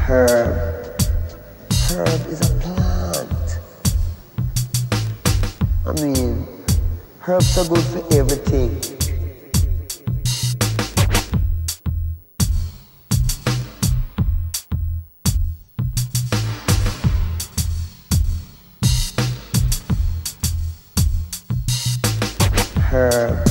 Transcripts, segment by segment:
Herb. Herb is a plant. I mean, herbs are good for everything. Herb.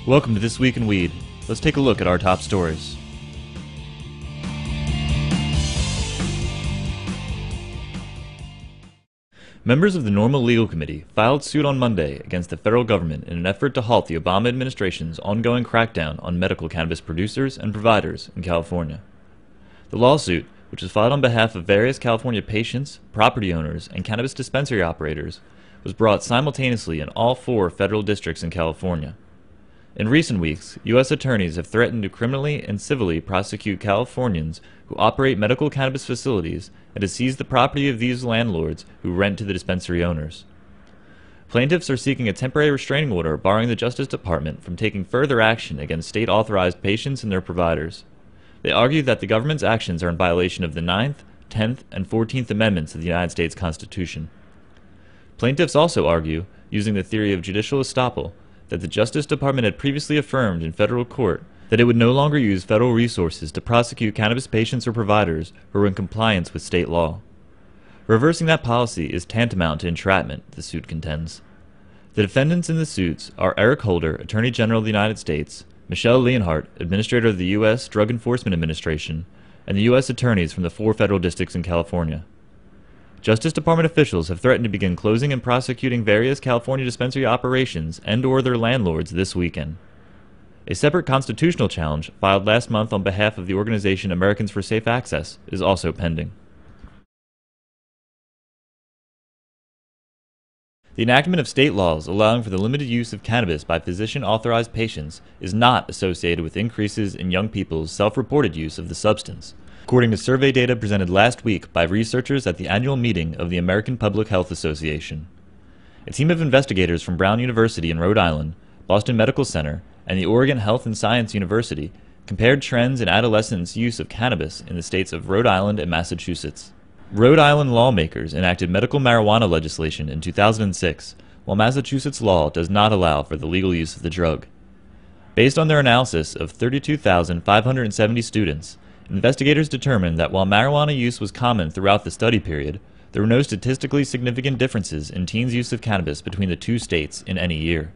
Welcome to This Week in Weed. Let's take a look at our top stories. Members of the Normal Legal Committee filed suit on Monday against the federal government in an effort to halt the Obama administration's ongoing crackdown on medical cannabis producers and providers in California. The lawsuit, which was filed on behalf of various California patients, property owners, and cannabis dispensary operators, was brought simultaneously in all 4 federal districts in California. In recent weeks, U.S. attorneys have threatened to criminally and civilly prosecute Californians who operate medical cannabis facilities and to seize the property of these landlords who rent to the dispensary owners. Plaintiffs are seeking a temporary restraining order barring the Justice Department from taking further action against state-authorized patients and their providers. They argue that the government's actions are in violation of the 9th, 10th, and 14th Amendments of the United States Constitution. Plaintiffs also argue, using the theory of judicial estoppel, that the Justice Department had previously affirmed in federal court that it would no longer use federal resources to prosecute cannabis patients or providers who are in compliance with state law. Reversing that policy is tantamount to entrapment, the suit contends. The defendants in the suits are Eric Holder, Attorney General of the United States, Michelle Leonhardt, Administrator of the U.S. Drug Enforcement Administration, and the U.S. attorneys from the 4 federal districts in California. Justice Department officials have threatened to begin closing and prosecuting various California dispensary operations and/or their landlords this weekend. A separate constitutional challenge, filed last month on behalf of the organization Americans for Safe Access, is also pending. The enactment of state laws allowing for the limited use of cannabis by physician-authorized patients is not associated with increases in young people's self-reported use of the substance, according to survey data presented last week by researchers at the annual meeting of the American Public Health Association. A team of investigators from Brown University in Rhode Island, Boston Medical Center, and the Oregon Health and Science University compared trends in adolescents' use of cannabis in the states of Rhode Island and Massachusetts. Rhode Island lawmakers enacted medical marijuana legislation in 2006, while Massachusetts law does not allow for the legal use of the drug. Based on their analysis of 32,570 students, investigators determined that while marijuana use was common throughout the study period, there were no statistically significant differences in teens' use of cannabis between the 2 states in any year.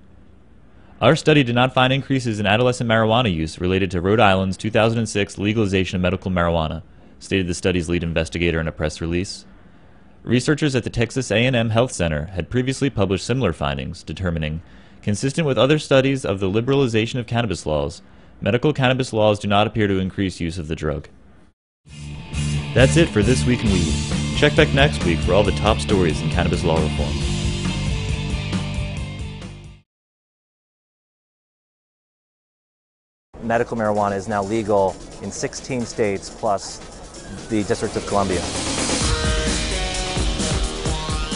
Our study did not find increases in adolescent marijuana use related to Rhode Island's 2006 legalization of medical marijuana, stated the study's lead investigator in a press release. Researchers at the Texas A&M Health Center had previously published similar findings, determining, consistent with other studies of the liberalization of cannabis laws, medical cannabis laws do not appear to increase use of the drug. That's it for This Week in Weed. Check back next week for all the top stories in cannabis law reform. Medical marijuana is now legal in 16 states plus the District of Columbia.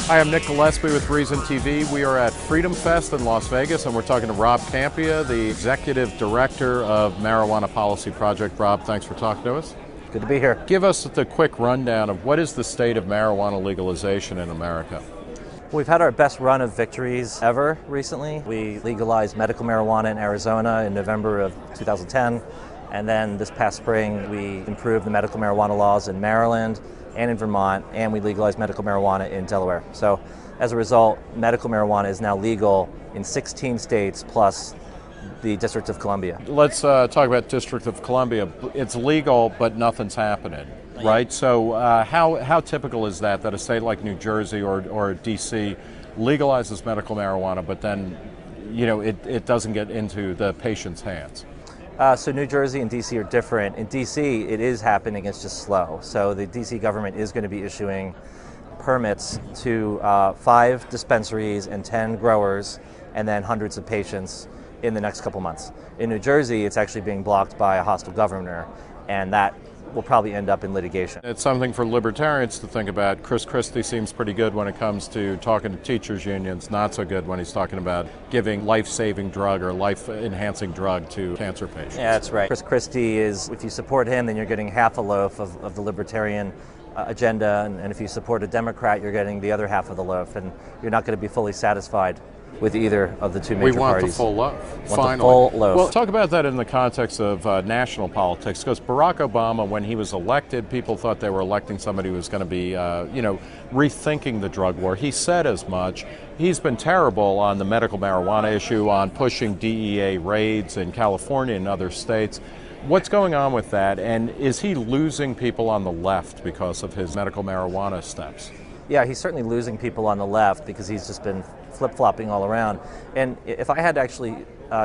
Hi, I'm Nick Gillespie with Reason TV. We are at Freedom Fest in Las Vegas, and we're talking to Rob Campia, the Executive Director of Marijuana Policy Project. Rob, thanks for talking to us. Good to be here. Give us the quick rundown of what is the state of marijuana legalization in America. We've had our best run of victories ever recently. We legalized medical marijuana in Arizona in November of 2010, and then this past spring we improved the medical marijuana laws in Maryland and in Vermont, and we legalized medical marijuana in Delaware. So as a result, medical marijuana is now legal in 16 states plus the District of Columbia. Let's talk about District of Columbia. It's legal, but nothing's happening, right? So how typical is that a state like New Jersey or D.C. legalizes medical marijuana, but then it doesn't get into the patient's hands? So New Jersey and D.C. are different. In D.C. it is happening, it's just slow. So the D.C. government is going to be issuing permits to 5 dispensaries and 10 growers, and then hundreds of patients in the next couple months. In New Jersey, it's actually being blocked by a hostile governor, and that will probably end up in litigation. It's something for libertarians to think about. Chris Christie seems pretty good when it comes to talking to teachers' unions, not so good when he's talking about giving life-saving drug or life-enhancing drug to cancer patients. Yeah, that's right. Chris Christie is, if you support him, then you're getting half a loaf of the libertarian agenda, and if you support a Democrat, you're getting the other half of the loaf, and you're not going to be fully satisfied with either of the two major parties. We want the full loaf, finally. The full loaf. Well, talk about that in the context of national politics, because Barack Obama, when he was elected, people thought they were electing somebody who was going to be, rethinking the drug war. He said as much. He's been terrible on the medical marijuana issue, on pushing DEA raids in California and other states. What's going on with that, and is he losing people on the left because of his medical marijuana steps? Yeah, he's certainly losing people on the left because he's just been flip-flopping all around. And if I had to actually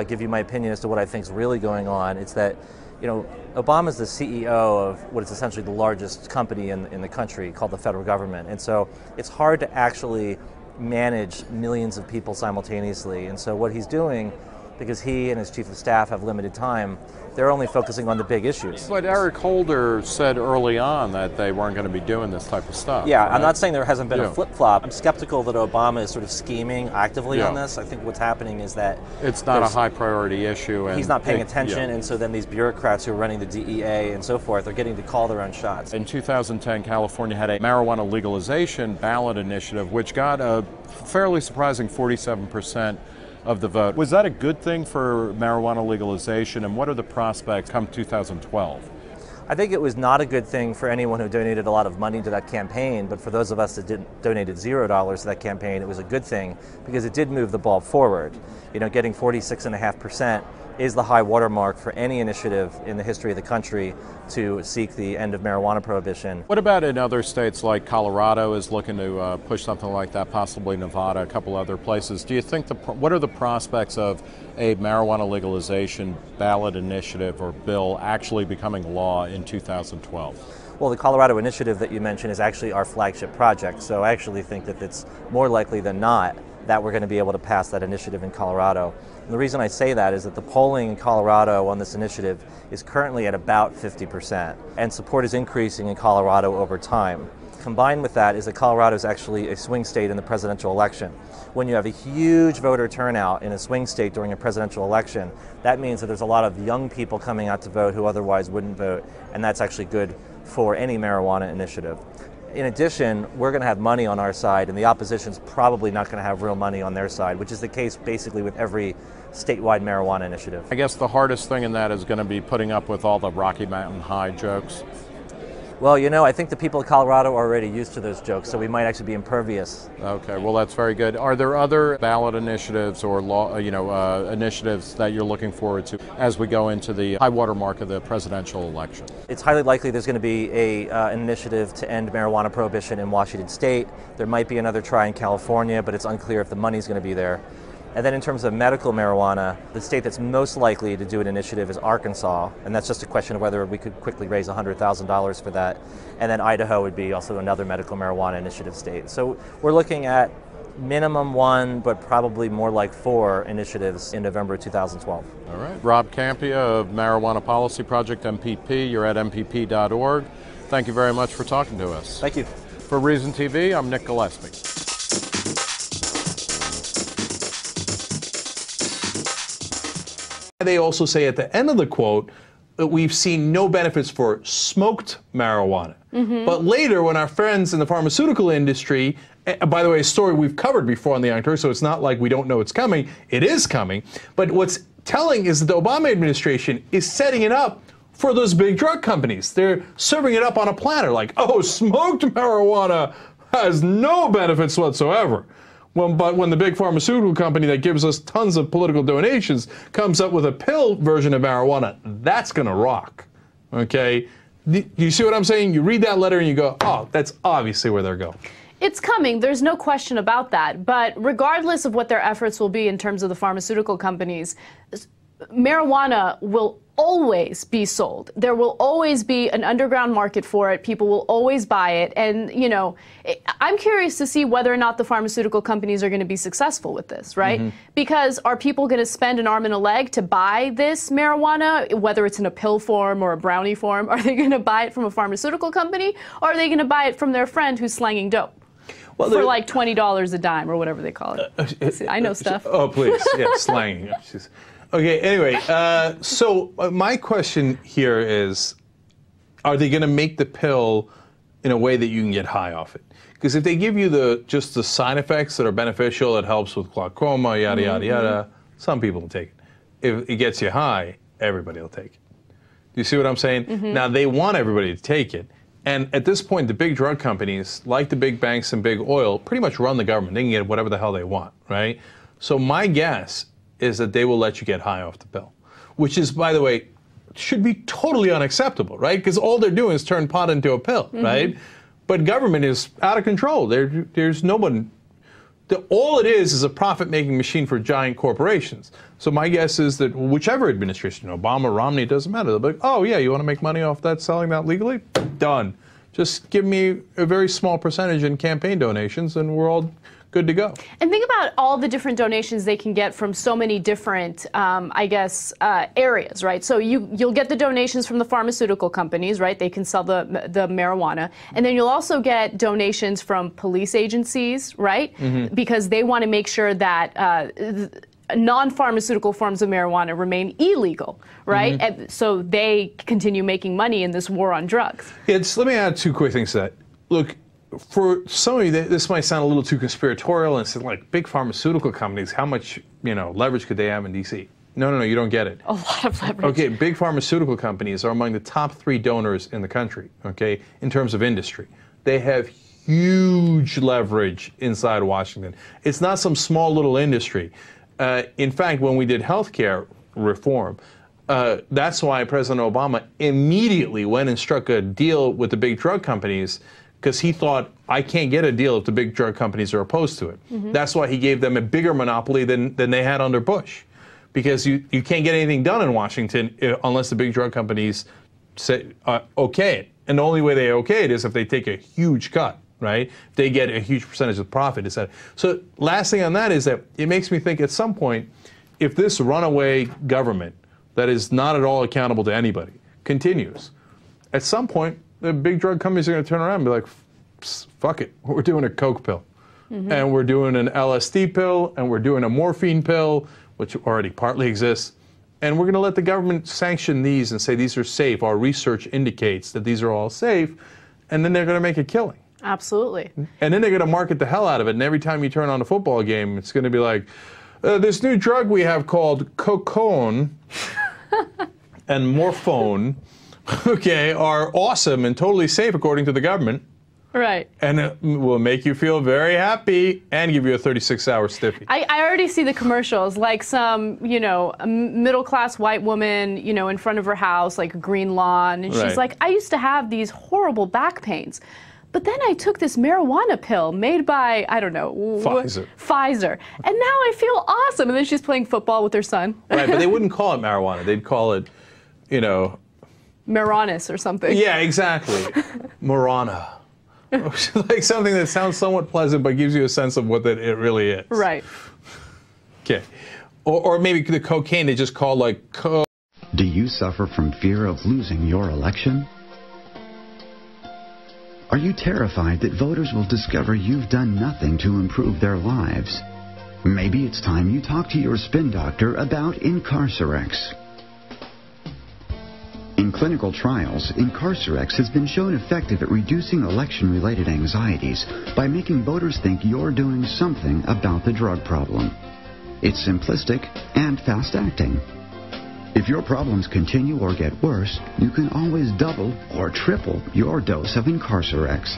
give you my opinion as to what I think is really going on, it's that, Obama's the CEO of what is essentially the largest company in the country called the federal government. And so it's hard to actually manage millions of people simultaneously. And so what he's doing, because he and his chief of staff have limited time, they're only focusing on the big issues. But Eric Holder said early on that they weren't going to be doing this type of stuff. Yeah, right? I'm not saying there hasn't been a flip-flop. I'm skeptical that Obama is sort of scheming actively on this. I think what's happening is that it's not a high priority issue. And he's not paying attention, and so then these bureaucrats who are running the DEA and so forth are getting to call their own shots. In 2010, California had a marijuana legalization ballot initiative, which got a fairly surprising 47% of the vote. Was that a good thing for marijuana legalization, and what are the prospects come 2012? I think it was not a good thing for anyone who donated a lot of money to that campaign, but for those of us that donated $0 to that campaign, it was a good thing because it did move the ball forward. Getting 46.5% is the high watermark for any initiative in the history of the country to seek the end of marijuana prohibition. What about in other states like Colorado is looking to push something like that, possibly Nevada, a couple other places? Do you think, what are the prospects of a marijuana legalization ballot initiative or bill actually becoming law in 2012? Well, the Colorado initiative that you mentioned is actually our flagship project, so I actually think that it's more likely than not that we're going to be able to pass that initiative in Colorado. And the reason I say that is that the polling in Colorado on this initiative is currently at about 50%, and support is increasing in Colorado over time. Combined with that is that Colorado is actually a swing state in the presidential election. When you have a huge voter turnout in a swing state during a presidential election, that means that there's a lot of young people coming out to vote who otherwise wouldn't vote, and that's actually good for any marijuana initiative. In addition, we're going to have money on our side, and the opposition's probably not going to have real money on their side, which is the case basically with every statewide marijuana initiative. I guess the hardest thing in that is going to be putting up with all the Rocky Mountain High jokes. Well, I think the people of Colorado are already used to those jokes, so we might actually be impervious. Okay, well, that's very good. Are there other ballot initiatives or initiatives that you're looking forward to as we go into the high water mark of the presidential election? It's highly likely there's going to be an initiative to end marijuana prohibition in Washington State. There might be another try in California, but it's unclear if the money's going to be there. And then in terms of medical marijuana, the state that's most likely to do an initiative is Arkansas, and that's just a question of whether we could quickly raise $100,000 for that. And then Idaho would be also another medical marijuana initiative state. So we're looking at minimum 1, but probably more like 4 initiatives in November 2012. All right. Rob Campia of Marijuana Policy Project, MPP. You're at mpp.org. Thank you very much for talking to us. Thank you. For Reason TV, I'm Nick Gillespie. They also say at the end of the quote that we've seen no benefits for smoked marijuana. But later, when our friends in the pharmaceutical industry, by the way, a story we've covered before on the Young Turks, so it's not like we don't know it's coming, it is coming. But what's telling is that the Obama administration is setting it up for those big drug companies. They're serving it up on a platter like, oh, smoked marijuana has no benefits whatsoever. But when the big pharmaceutical company that gives us tons of political donations comes up with a pill version of marijuana, that's going to rock, okay? Do you see what I'm saying? You read that letter and you go, oh, that's obviously where they're going. It's coming. There's no question about that. But regardless of what their efforts will be in terms of the pharmaceutical companies, marijuana will always be sold. There will always be an underground market for it. People will always buy it. And, you know, I'm curious to see whether or not the pharmaceutical companies are going to be successful with this, right? Because are people going to spend an arm and a leg to buy this marijuana, whether it's in a pill form or a brownie form? Are they going to buy it from a pharmaceutical company, or are they going to buy it from their friend who's slanging dope? Well, for like $20 a dime or whatever they call it. See, I know stuff. Oh, please. Yeah, slanging. Okay, anyway, so my question here is, are they going to make the pill in a way that you can get high off it? Because if they give you just the side effects that are beneficial, it helps with glaucoma, yada, yada, yada, some people will take it. If it gets you high, everybody will take it. Do you see what I'm saying? Now, they want everybody to take it. And at this point, the big drug companies, like the big banks and big oil, pretty much run the government. They can get whatever the hell they want, right? So my guess is that they will let you get high off the pill, which is, by the way, should be totally unacceptable, right? Because all they're doing is turn pot into a pill, right? But government is out of control. There's no one. All it is a profit-making machine for giant corporations. So my guess is that whichever administration, Obama, Romney, it doesn't matter. They'll be like, oh, yeah, you want to make money off that, selling that legally? Done. Just give me a very small percentage in campaign donations, and we're all good to go. And think about all the different donations they can get from so many different, areas, right? So you'll get the donations from the pharmaceutical companies, right? They can sell the marijuana. And then you'll also get donations from police agencies, right? Because they want to make sure that non-pharmaceutical forms of marijuana remain illegal, right? And so they continue making money in this war on drugs. Let me add two quick things to that. Look, for some of you, this might sound a little too conspiratorial, and it's like big pharmaceutical companies, how much leverage could they have in D.C.? No, you don't get it. A lot of leverage. Okay, big pharmaceutical companies are among the top 3 donors in the country, okay, in terms of industry. They have huge leverage inside Washington. It's not some small little industry. In fact, when we did healthcare reform, that's why President Obama immediately went and struck a deal with the big drug companies, because he thought, I can't get a deal if the big drug companies are opposed to it. That's why he gave them a bigger monopoly than they had under Bush. Because you can't get anything done in Washington unless the big drug companies say, okay it. And the only way they okay it is if they take a huge cut, right? If they get a huge percentage of profit. So last thing on that is that it makes me think at some point, if this runaway government that is not at all accountable to anybody continues, at some point, the big drug companies are going to turn around and be like, fuck it, we're doing a Coke pill. And we're doing an LSD pill, and we're doing a morphine pill, which already partly exists. And we're going to let the government sanction these and say these are safe. Our research indicates that these are all safe. And then they're going to make a killing. Absolutely. And then they're going to market the hell out of it. And every time you turn on a football game, it's going to be like, this new drug we have called Cocone and Morphone, okay, are awesome and totally safe according to the government. Right. And it will make you feel very happy and give you a 36-hour stiffy. I already see the commercials, like some, middle-class white woman, in front of her house, like a green lawn. And she's like, I used to have these horrible back pains. But then I took this marijuana pill made by, I don't know, Pfizer. And now I feel awesome. And then she's playing football with her son. Right, but they wouldn't call it marijuana. They'd call it, Maronis or something. Yeah, exactly. Marana. Like something that sounds somewhat pleasant but gives you a sense of what it really is. Right. Okay. Or maybe the cocaine they just call like Do you suffer from fear of losing your election? Are you terrified that voters will discover you've done nothing to improve their lives? Maybe it's time you talk to your spin doctor about Incarcerex. In clinical trials, Incarcerex has been shown effective at reducing election-related anxieties by making voters think you're doing something about the drug problem. It's simplistic and fast-acting. If your problems continue or get worse, you can always double or triple your dose of Incarcerex.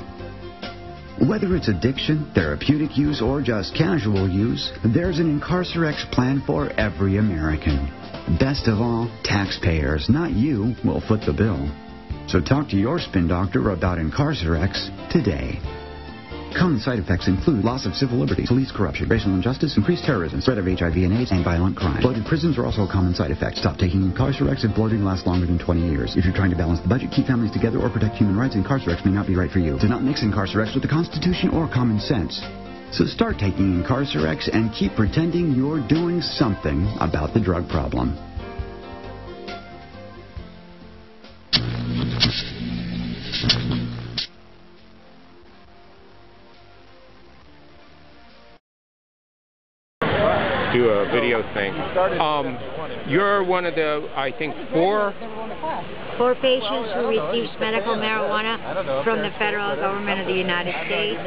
Whether it's addiction, therapeutic use, or just casual use, there's an Incarcerex plan for every American. Best of all, taxpayers, not you, will foot the bill. So talk to your spin doctor about Incarcerex today. Common side effects include loss of civil liberties, police corruption, racial injustice, increased terrorism, spread of HIV and AIDS, and violent crime. Bloated prisons are also a common side effect. Stop taking Incarcerex if bloating lasts longer than 20 years. If you're trying to balance the budget, keep families together, or protect human rights, Incarcerex may not be right for you. Do not mix Incarcerex with the Constitution or common sense. So start taking Incarcerex and keep pretending you're doing something about the drug problem. Do a video thing. You're one of the, I think, four patients who receives medical marijuana from the federal government of the United States.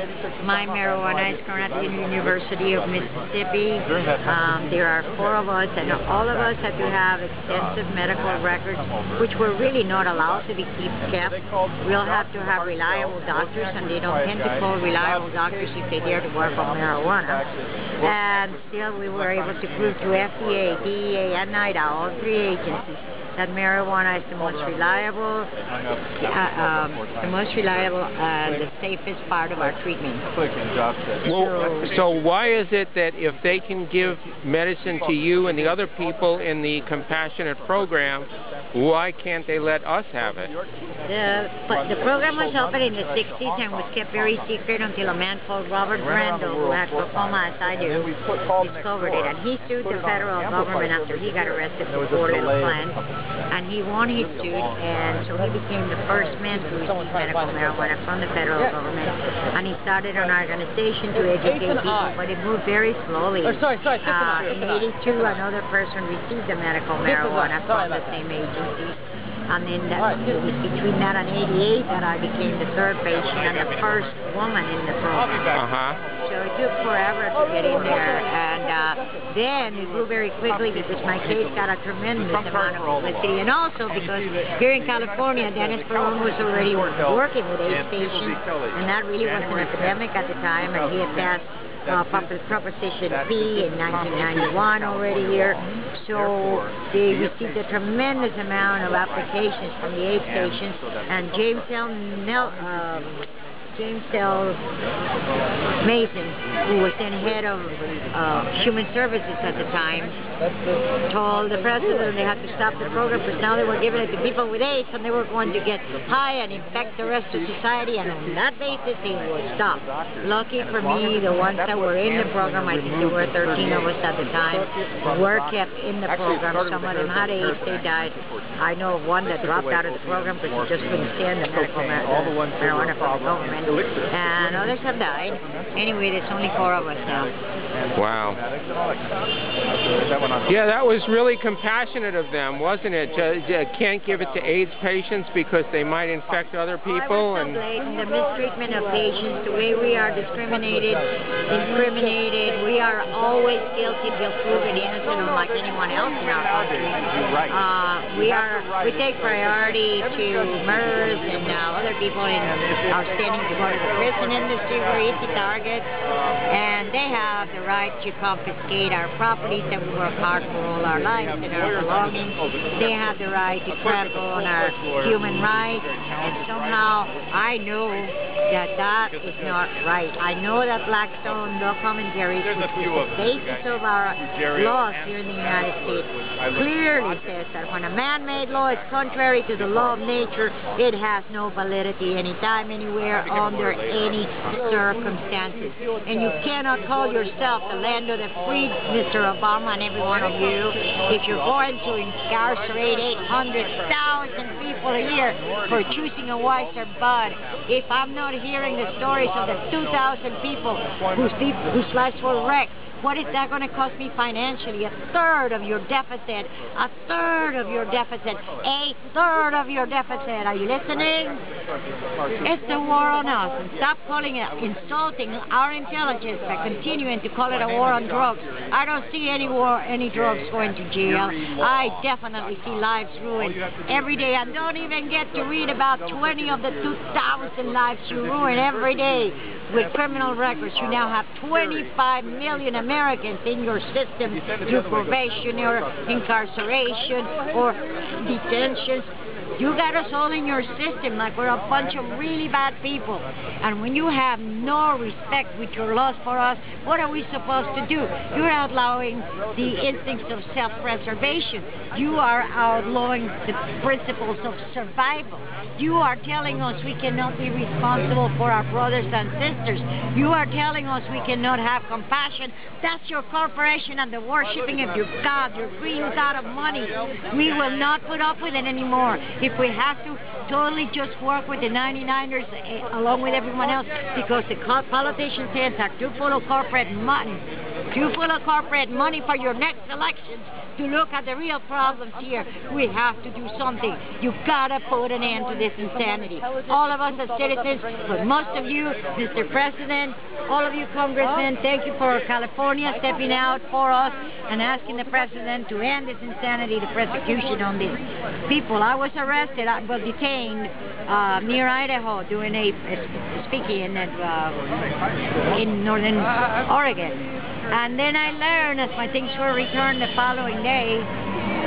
My marijuana is grown at the University of Mississippi. There are 4 of us, and all of us have to have extensive medical records, which we're really not allowed to be kept. We'll have to have reliable doctors, and they don't tend to call reliable doctors if they dare to work on marijuana. And still, we were able to prove to FDA, DEA, and NIDA, all 3 agencies, that marijuana is the most reliable and the safest part of our treatment. Well, so why is it that if they can give medicine to you and the other people in the compassionate program, why can't they let us have it? The program was opened in the 60s and was kept very secret until a man called Robert Randall, who had glaucoma as I do, discovered it. And he sued the federal government after he got arrested for 4 little plants. And he won his suit, and so he became the first man to receive medical marijuana from the federal government. And he started an organization to educate people, but it moved very slowly. In 82, another person received the medical marijuana from the same agency. And then it was between that and 88 that I became the 3rd patient and the first woman in the program. So it took forever to get in there, and then it grew very quickly because my case got a tremendous amount of publicity, and also because here in California, Dennis Perron was already working with AIDS patients, and that really was an epidemic at the time, and he had passed Proposition P in 1991 already here. So they received a tremendous amount of applications from the AIDS patients, and James L. Mason, who was then head of Human Services at the time, told the president they had to stop the program because now they were giving it to people with AIDS and they were going to get high and infect the rest of society, and on that basis they would stop. Lucky for me, the ones that were in the program, I think there were 13 of us at the time, were kept in the program. Some of them had AIDS, they died. I know of one that dropped out of the program because he just couldn't stand the marijuana from the government. And others have died. Anyway, there's only 4 of us now. Wow. Yeah, that was really compassionate of them, wasn't it? Can't give it to AIDS patients because they might infect other people. And the mistreatment of patients, the way we are discriminated, incriminated, we are always guilty till proven innocent, unlike anyone else in our country. We take priority to MERS and other people in our standing to go to the prison industry. We're easy targets, and they have the right to confiscate our properties that we work hard for all our lives and our belongings. They have the right to trample on our human rights, and somehow I know that that is not right. I know that Blackstone law commentaries, which is the basis of our laws here in the United States, clearly says that when a man-made law is contrary to the law of nature, it has no validity anytime, anywhere, under any circumstances. And you cannot call yourself the land of the free, Mr. Obama and every one of you, if you're going to incarcerate 800,000 people a year for choosing a wiser bud. If I'm not hearing the stories of the 2,000 people whose lives were wrecked, what is that going to cost me financially? 1/3 of your deficit. 1/3 of your deficit. 1/3 of your deficit. Are you listening? It's a war on us. And stop calling it, insulting our intelligence by continuing to call it a war on drugs. I don't see any drugs going to jail. I definitely see lives ruined every day. And don't even get to read about 20 of the 2,000 lives you ruin every day. With criminal records, you now have 25 million Americans in your system through probation or incarceration or detentions. You got us all in your system like we're a bunch of really bad people. And when you have no respect with your laws for us, what are we supposed to do? You're outlawing the instincts of self-preservation. You are outlawing the principles of survival. You are telling us we cannot be responsible for our brothers and sisters. You are telling us we cannot have compassion. That's your corporation and the worshipping of your God, your green God of money. We will not put up with it anymore. If we have to totally just work with the 99ers along with everyone else, because the politicians' hands are too full of corporate money. Too full of corporate money for your next elections to look at the real problems here. We have to do something. You've got to put an end to this insanity. All of us as citizens, but most of you, Mr. President, all of you congressmen, thank you for California stepping out for us and asking the President to end this insanity, the persecution on these people. I was arrested, I was detained near Idaho doing a speaking in northern Oregon. And then I learned, as my things were returned the following day,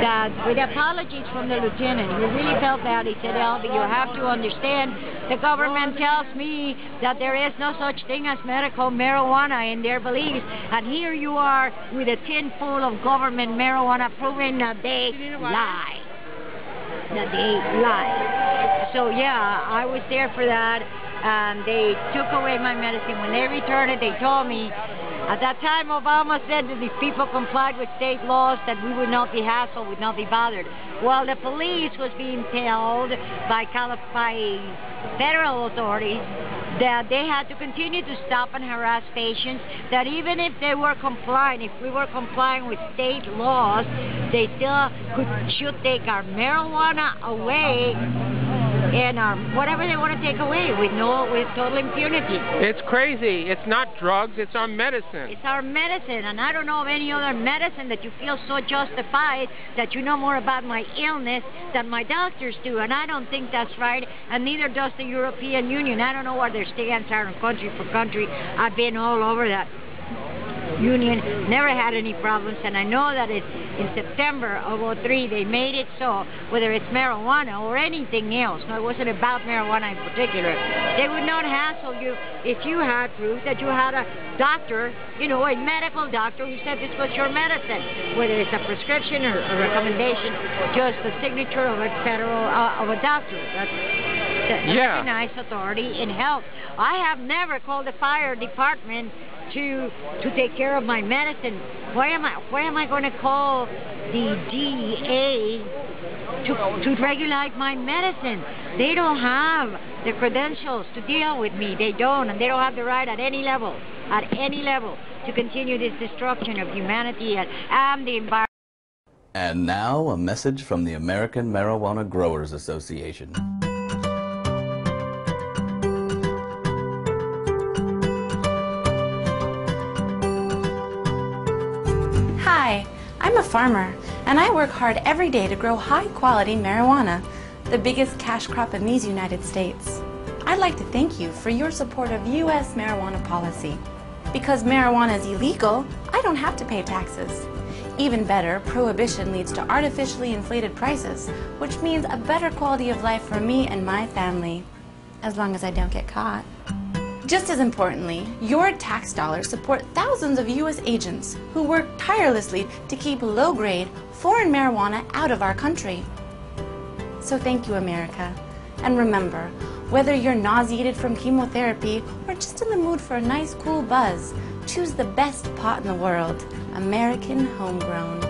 that with apologies from the lieutenant, he really felt bad. He said, Elvie, you have to understand, the government tells me that there is no such thing as medical marijuana in their beliefs. And here you are with a tin full of government marijuana proving that they lie. That they lie. So yeah, I was there for that. And they took away my medicine. When they returned it, they told me, at that time, Obama said that if people complied with state laws, that we would not be hassled, would not be bothered. Well, the police was being told by federal authorities that they had to continue to stop and harass patients, that even if they were complying, if we were complying with state laws, they still should take our marijuana away and whatever they want to take away with total impunity. It's crazy. It's not drugs, it's our medicine. It's our medicine, and I don't know of any other medicine that you feel so justified that you know more about my illness than my doctors do, and I don't think that's right, and neither does the European Union. I don't know what their stance are country for country. I've been all over that union, never had any problems, and I know that in September of '03 they made it so, whether it's marijuana or anything else, no, it wasn't about marijuana in particular, they would not hassle you if you had proof that you had a doctor, you know, a medical doctor who said this was your medicine, whether it's a prescription or a recommendation, just the signature of a of a doctor. That's recognized authority in health. I have never called the fire department to take care of my medicine. Why am I going to call the DEA to regulate my medicine? They don't have the credentials to deal with me. They don't, and they don't have the right at any level, to continue this destruction of humanity and the environment. And now a message from the American Marijuana Growers Association. Hi, I'm a farmer, and I work hard every day to grow high-quality marijuana, the biggest cash crop in these United States. I'd like to thank you for your support of U.S. marijuana policy. Because marijuana is illegal, I don't have to pay taxes. Even better, prohibition leads to artificially inflated prices, which means a better quality of life for me and my family, as long as I don't get caught. Just as importantly, your tax dollars support thousands of U.S. agents who work tirelessly to keep low-grade, foreign marijuana out of our country. So thank you, America. And remember, whether you're nauseated from chemotherapy or just in the mood for a nice cool buzz, choose the best pot in the world, American homegrown.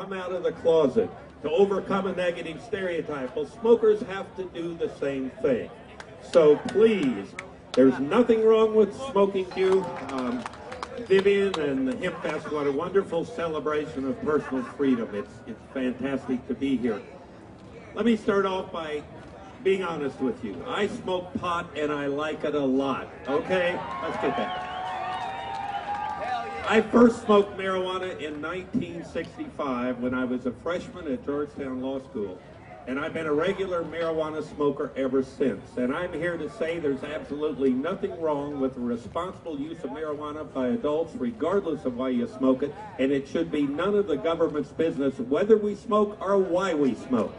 come out of the closet, to overcome a negative stereotype. Well, smokers have to do the same thing. So please, there's nothing wrong with smoking you. Vivian and the Hemp Fest, what a wonderful celebration of personal freedom. It's fantastic to be here. Let me start off by being honest with you. I smoke pot and I like it a lot. Okay? Let's get that. I first smoked marijuana in 1965 when I was a freshman at Georgetown Law School. And I've been a regular marijuana smoker ever since. And I'm here to say there's absolutely nothing wrong with the responsible use of marijuana by adults, regardless of why you smoke it. And it should be none of the government's business whether we smoke or why we smoke.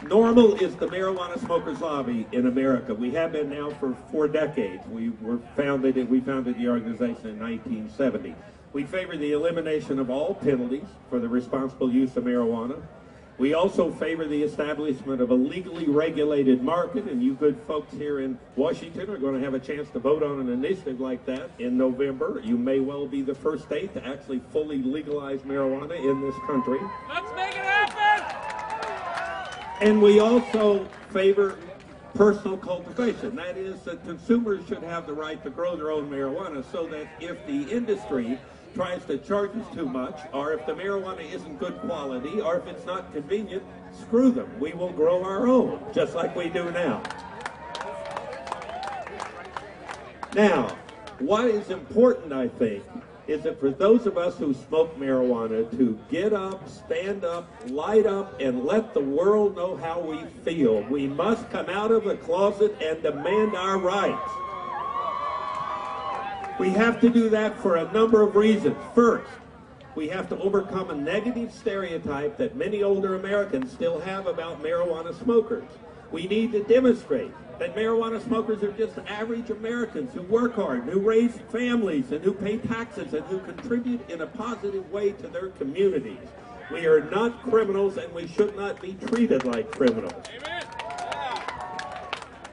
NORML is the marijuana smokers lobby in America. We have been now for 4 decades. We founded the organization in 1970. We favor the elimination of all penalties for the responsible use of marijuana. We also favor the establishment of a legally regulated market, and you good folks here in Washington are going to have a chance to vote on an initiative like that in November. You may well be the first state to actually fully legalize marijuana in this country. Let's make it happen! And we also favor personal cultivation. That is, that consumers should have the right to grow their own marijuana, so that if the industry tries to charge us too much, or if the marijuana isn't good quality, or if it's not convenient, screw them. We will grow our own, just like we do now. Now, what is important, I think, is that for those of us who smoke marijuana to get up, stand up, light up, and let the world know how we feel. We must come out of the closet and demand our rights. We have to do that for a number of reasons. First, we have to overcome a negative stereotype that many older Americans still have about marijuana smokers. We need to demonstrate that marijuana smokers are just average Americans who work hard, who raise families, and who pay taxes, and who contribute in a positive way to their communities. We are not criminals, and we should not be treated like criminals. Amen.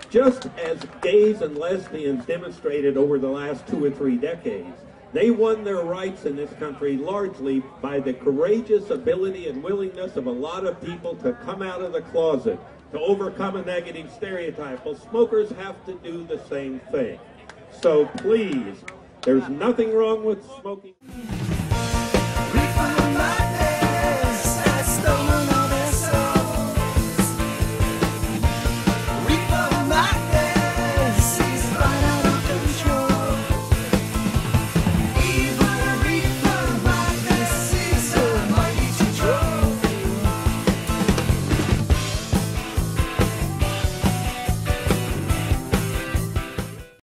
Just as gays and lesbians demonstrated over the last 2 or 3 decades, they won their rights in this country largely by the courageous ability and willingness of a lot of people to come out of the closet, to overcome a negative stereotype. Well, smokers have to do the same thing. So please, there's nothing wrong with smoking.